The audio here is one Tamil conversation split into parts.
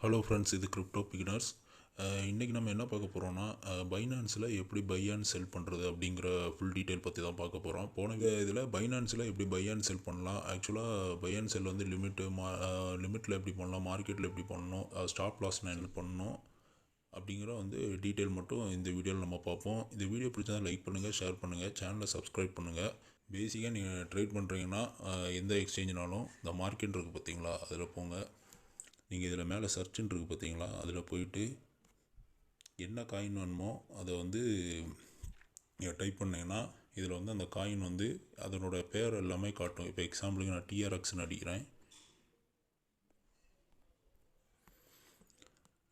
ஹலோ ஃப்ரெண்ட்ஸ், இது கிரிப்டோ பிகினர்ஸ். இன்றைக்கி நம்ம என்ன பார்க்க போகிறோம்னா, பைனான்ஸில் எப்படி பை அண்ட் செல் பண்ணுறது அப்படிங்கிற ஃபுல் டீட்டெயில் பற்றி தான் பார்க்க போகிறோம். போன இதில் பைனான்ஸில் எப்படி பை அண்ட் செல் பண்ணலாம், ஆக்சுவலாக பை அண்ட் செல் வந்து லிமிட்டில் எப்படி பண்ணலாம், மார்க்கெட்டில் எப்படி பண்ணணும், ஸ்டாப் லாஸ்னால் என்ன பண்ணணும் அப்படிங்கிற டீட்டெயில் மட்டும் இந்த வீடியோவில் நம்ம பார்ப்போம். இந்த வீடியோ பிடிச்சா லைக் பண்ணுங்கள், ஷேர் பண்ணுங்கள், சேனலை சப்ஸ்கிரைப் பண்ணுங்கள். பேசிக்காக நீங்கள் ட்ரேட் பண்ணுறீங்கன்னா எந்த எக்ஸ்சேஞ்சினாலும் இந்த மார்க்கெட் இருக்குது பார்த்தீங்களா, அதில் போங்க. நீங்கள் இதில் மேலே சர்ச்சுன்னு இருக்குது பார்த்தீங்களா, அதில் போயிட்டு என்ன காயின் வேணுமோ அதை நீங்கள் டைப் பண்ணிங்கன்னா இதில் அந்த காயின் அதனோட பேர் எல்லாமே காட்டும். இப்போ எக்ஸாம்பிளுக்கு நான் டிஆர்எக்ஸ்ன்னு அடிக்கிறேன்.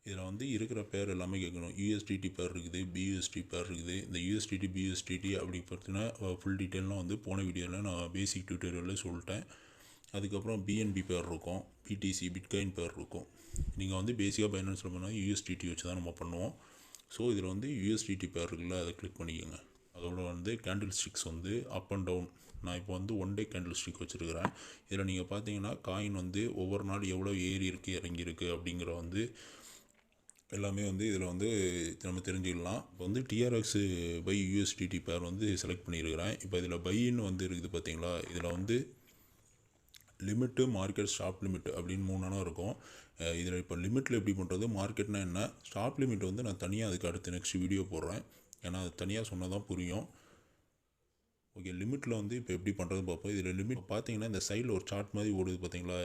இதில் இருக்கிற பேர் எல்லாமே கேட்கணும். யூஎஸ்டிடி பேர் இருக்குது, பியூஎஸ்டி பேர் இருக்குது. இந்த யூஎஸ்டிடி பியூஎஸ்டிடி அப்படி பார்த்தீங்கன்னா ஃபுல் டீட்டெயிலாம் போன வீடியோவில் நான் பேசிக் டியூட்டோரியலில் சொல்லிட்டேன். அதுக்கப்புறம் பிஎன்பி பேர் இருக்கும், பிடிசி பிட்காயின் பேர் இருக்கும். நீங்கள் பேசிக்காக பைனான்ஸில் பண்ணால் யூஎஸ்டிடி வச்சு தான் நம்ம பண்ணுவோம். ஸோ இதில் யூஎஸ்டிடி பேர் இருக்குல்ல, அதை கிளிக் பண்ணிக்கோங்க. அதோட candle sticks up and down. நான் இப்போ ஒன் டே கேண்டில் ஸ்டிக் வச்சுருக்கிறேன். இதில் நீங்கள் பார்த்தீங்கன்னா காயின் ஒவ்வொரு நாள் எவ்வளோ ஏறி இருக்குது இறங்கியிருக்கு அப்படிங்கிற எல்லாமே இதில் நம்ம தெரிஞ்சுக்கலாம். இப்போ டிஆர்எக்ஸ் பை யூஎஸ்டிடி பேர் செலக்ட் பண்ணியிருக்கிறேன். இப்போ இதில் பைன்னு இருக்குது பார்த்தீங்களா, இதில் லிமிட்டு, மார்க்கெட், ஸ்டாப் லிமிட் அப்படின்னு 3 இருக்கும். இதில் இப்போ லிமிட்டில் எப்படி பண்ணுறது, மார்க்கெட்னா என்ன, ஸ்டாப் லிமிட் நான் தனியாக அதுக்கு அடுத்து நெக்ஸ்ட் வீடியோ போடுறேன். ஏன்னா அது தனியாக சொன்னால் தான் புரியும். ஓகே, லிமிட்டில் இப்போ எப்படி பண்ணுறது பார்ப்போம். இதில் லிமிட் பார்த்தீங்கன்னா இந்த சைடில் ஒரு சார்ட் மாதிரி ஓடுது பார்த்தீங்களா,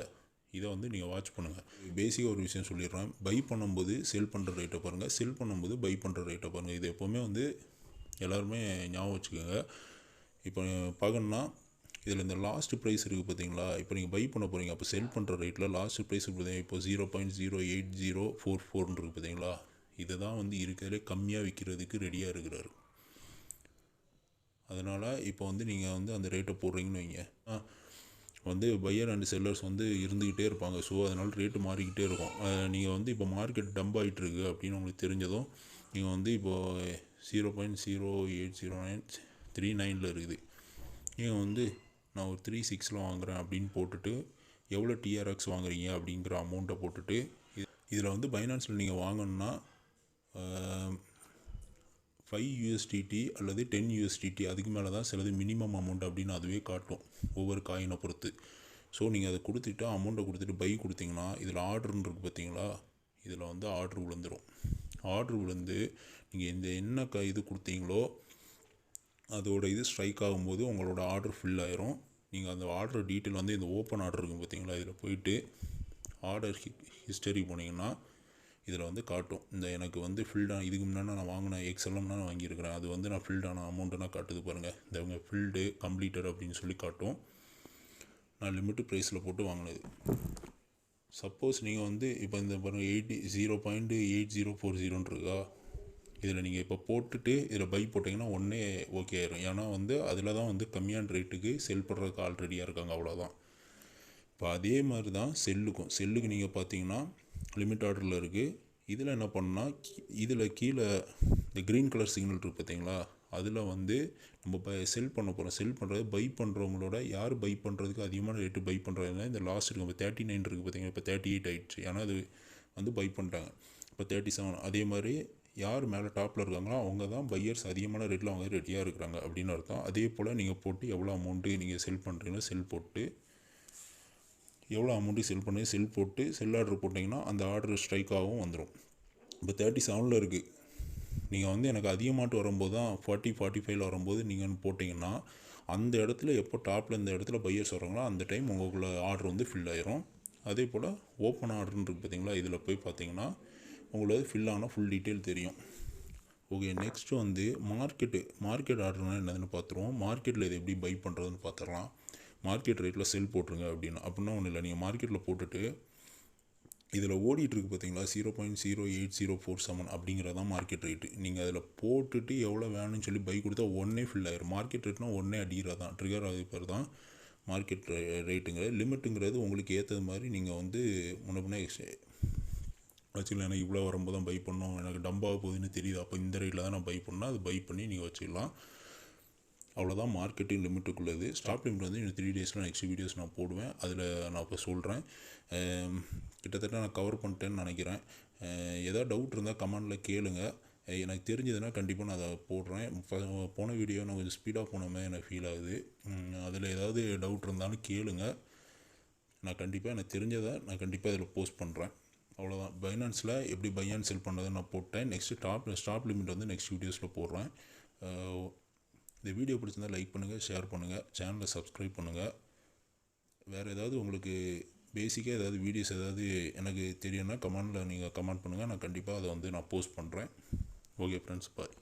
இதை நீங்கள் வாட்ச் பண்ணுங்கள். பேசிக்காக ஒரு விஷயம் சொல்லிடுறேன். பை பண்ணும்போது செல் பண்ணுற ரேட்டை பாருங்கள், செல் பண்ணும்போது பை பண்ணுற ரேட்டை பாருங்கள். இது எப்போவுமே எல்லாருமே ஞாபகம் வச்சுக்கோங்க. இப்போ பார்க்கணுன்னா இதில் இந்த லாஸ்ட் ப்ரைஸ் இருக்குது பார்த்தீங்களா, இப்போ நீங்கள் பை பண்ண போகிறீங்க, அப்போ செல் பண்ணுற ரேட்டில் லாஸ்ட் ப்ரைஸ் பார்த்தீங்கன்னா இப்போ 0.08044 இருக்குது பார்த்தீங்களா, இதை தான் இருக்கிறதுலே கம்மியாக விற்கிறதுக்கு ரெடியாக இருக்கிறாரு. அதனால் இப்போ நீங்கள் அந்த ரேட்டை போடுறீங்கன்னு வைங்க, பையர் அண்ட் செல்லர்ஸ் இருந்துக்கிட்டே இருப்பாங்க. ஸோ அதனால் ரேட்டு மாறிக்கிட்டே இருக்கும். நீங்கள் இப்போ மார்க்கெட் டம்ப் ஆகிட்டுருக்கு அப்படின்னு உங்களுக்கு தெரிஞ்சதும் நீங்கள் இப்போது 0.0803939 இருக்குது. நீங்கள் நான் ஒரு 3.6 வாங்குகிறேன் அப்படின்னு போட்டுட்டு எவ்வளோ டிஆர்எக்ஸ் வாங்குறீங்க அப்படிங்கிற அமௌண்ட்டை போட்டுட்டு இதில் பைனான்ஸில் நீங்கள் வாங்கணுன்னா 5 USDT அல்லது 10 USDT அதுக்கு மேலே தான் சிலது மினிமம் அமௌண்ட் அப்படின்னு அதுவே காட்டும் ஒவ்வொரு காயினை பொறுத்து. ஸோ நீங்கள் அதை கொடுத்துட்டு அமௌண்ட்டை கொடுத்துட்டு பை கொடுத்தீங்கன்னா இதில் ஆர்டர்ன்னு இருக்குது பார்த்தீங்களா, இதில் ஆர்டர் விழுந்துடும். ஆர்டர் விழுந்து நீங்கள் என்ன இது கொடுத்தீங்களோ அதோட இது ஸ்ட்ரைக் ஆகும்போது உங்களோட ஆர்டர் ஃபில் ஆயிரும். நீங்கள் அந்த ஆர்டர் டீட்டெயில் இந்த ஓப்பன் ஆர்டர் இருக்கும் பார்த்தீங்களா, இதில் போயிட்டு ஆர்டர் ஹிஸ்டரி போனீங்கன்னா இதில் காட்டும். இந்த எனக்கு ஃபில்டான இதுக்கு முன்னாடி நான் வாங்கின எக்ஸ்எல்எம்னா நான் வாங்கியிருக்கிறேன், அது நான் ஃபில்டான அமௌண்ட்டுனா காட்டுது பாருங்கள். இந்த இவங்க ஃபில்டு கம்ப்ளீட்டட் அப்படின்னு சொல்லி காட்டும். நான் லிமிட்டு ப்ரைஸில் போட்டு வாங்கினது. சப்போஸ் நீங்கள் இப்போ இந்த பாருங்கள் 0.8040 இருக்கா, இதில் நீங்கள் இப்போ போட்டுட்டு இதில் பை போட்டிங்கன்னா ஒன்றே ஓகே ஆயிரும். ஏன்னா அதில் தான் கம்மியான ரேட்டுக்கு செல் பண்ணுறதுக்கு ஆல்ரெடியாக இருக்காங்க, அவ்வளோதான். இப்போ அதே மாதிரி தான் செல்லுக்கு நீங்கள் பார்த்தீங்கன்னா லிமிட் ஆர்டரில் இருக்குது. இதில் என்ன பண்ணால் இதில் கீழே இந்த க்ரீன் கலர் சிக்னல் இருக்குது பார்த்தீங்களா, அதில் நம்ம செல் பண்ண போகிறோம். செல் பண்ணுறது பை பண்ணுறவங்களோட யார் பை பண்ணுறதுக்கு அதிகமான ரேட்டு பை பண்ணுறாங்க. இந்த லாஸ்ட் இருக்குது இப்போ 39 இருக்குது பார்த்தீங்கன்னா, இப்போ 38 ஆகிடுச்சு. ஏன்னா அது பை பண்ணிட்டாங்க. இப்போ 37. அதே மாதிரி யார் மேலே டாப்பில் இருக்காங்களோ அவங்க தான் பையர்ஸ் அதிகமான ரேட்டில் அவங்க ரெடியாக இருக்கிறாங்க அப்படின்னு அர்த்தம். அதே போல் நீங்கள் போட்டு எவ்வளோ அமௌண்ட்டு நீங்கள் செல் பண்ணுறீங்களோ செல் போட்டு எவ்வளோ அமௌண்ட்டு செல் பண்ணி செல் போட்டு செல் ஆர்டர் போட்டிங்கன்னா அந்த ஆர்டர் ஸ்ட்ரைக்காகவும் வந்துடும். இப்போ 37 இருக்குது. நீங்கள் எனக்கு அதிகமாட்டு வரும்போது தான் 40-45 வரும்போது நீங்கள் போட்டிங்கன்னா அந்த இடத்துல எப்போ டாப்பில் இந்த இடத்துல பையர்ஸ் வராங்களோ அந்த டைம் உங்களுக்குள்ள ஆர்டர் ஃபில் ஆயிரும். அதே போல் ஓப்பன் ஆர்டர்னு இருக்குது பார்த்தீங்களா, இதில் போய் பார்த்தீங்கன்னா உங்களுக்கு ஃபில் ஆனால் ஃபுல் டீட்டெயில் தெரியும். ஓகே, நெக்ஸ்ட்டு மார்க்கெட் ஆர்டர்னால் என்னதுன்னு பார்த்துருவோம். மார்க்கெட்டில் இது எப்படி பை பண்ணுறதுன்னு பார்த்துடலாம். மார்க்கெட் ரேட்டில் செல் போட்டுருங்க அப்படின்னா ஒன்றும் இல்லை. நீங்கள் மார்க்கெட்டில் போட்டுட்டு இதில் ஓடிட்டுருக்கு பார்த்தீங்களா 0.08047 அப்படிங்கிறதான் மார்க்கெட் ரேட்டு. நீங்கள் அதில் போட்டுட்டு எவ்வளோ வேணும்னு சொல்லி பை கொடுத்தா ஒன்றே ஃபில் ஆயிரும். மார்க்கெட் ரேட்னா ஒன்றே அடிக்கிறதான் ட்ரிகர் ஆகுது பேர் தான் மார்க்கெட் ரேட்டுங்கிறது. லிமிட்டுங்கிறது உங்களுக்கு ஏற்றது மாதிரி நீங்கள் முன்னே வச்சுக்கலாம். எனக்கு இவ்வளோ வரும்போது தான் பை பண்ணோம், எனக்கு டம்பாக போகுதுன்னு தெரியுது, அப்போ இந்த ரேட்டில் தான் நான் பை பண்ணால் அது பை பண்ணி நீங்கள் வச்சுக்கலாம். அவ்வளோதான் மார்க்கெட்டிங் லிமிட்டுக்குள்ளது. ஸ்டாப் லிமிட் வந்து இன்னும் 3 டேஸில் நெக்ஸ்ட் வீடியோஸ் நான் போடுவேன். அதில் நான் இப்போ சொல்கிறேன். கிட்டத்தட்ட நான் கவர் பண்ணிட்டேன்னு நினைக்கிறேன். ஏதாவது டவுட் இருந்தால் கமெண்டில் கேளுங்க. எனக்கு தெரிஞ்சதுன்னா கண்டிப்பாக நான் அதை போடுறேன். போன வீடியோ நான் கொஞ்சம் ஸ்பீடாக போன மாதிரி எனக்கு ஃபீல் ஆகுது. அதில் ஏதாவது டவுட் இருந்தாலும் கேளுங்க. நான் கண்டிப்பாக எனக்கு தெரிஞ்சதை நான் கண்டிப்பாக இதில் போஸ்ட் பண்ணுறேன். அவ்வளோதான். பைனான்ஸில் எப்படி பை அண்ட் செல் பண்ணுறதை நான் போட்டேன். நெக்ஸ்ட்டு ஸ்டாப் லிமிட் வந்து நெக்ஸ்ட் வீடியோஸில் போடுறேன். இந்த வீடியோ பிடிச்சிருந்தால் லைக் பண்ணுங்கள், ஷேர் பண்ணுங்கள், சேனலை சப்ஸ்கிரைப் பண்ணுங்கள். வேறு ஏதாவது உங்களுக்கு பேசிக்காக ஏதாவது வீடியோஸ் ஏதாவது எனக்கு தெரியும்னா கமெண்டில் நீங்கள் கமெண்ட் பண்ணுங்கள். நான் கண்டிப்பாக அதை வந்து நான் போஸ்ட் பண்ணுறேன். ஓகே ஃப்ரெண்ட்ஸ், பாய்.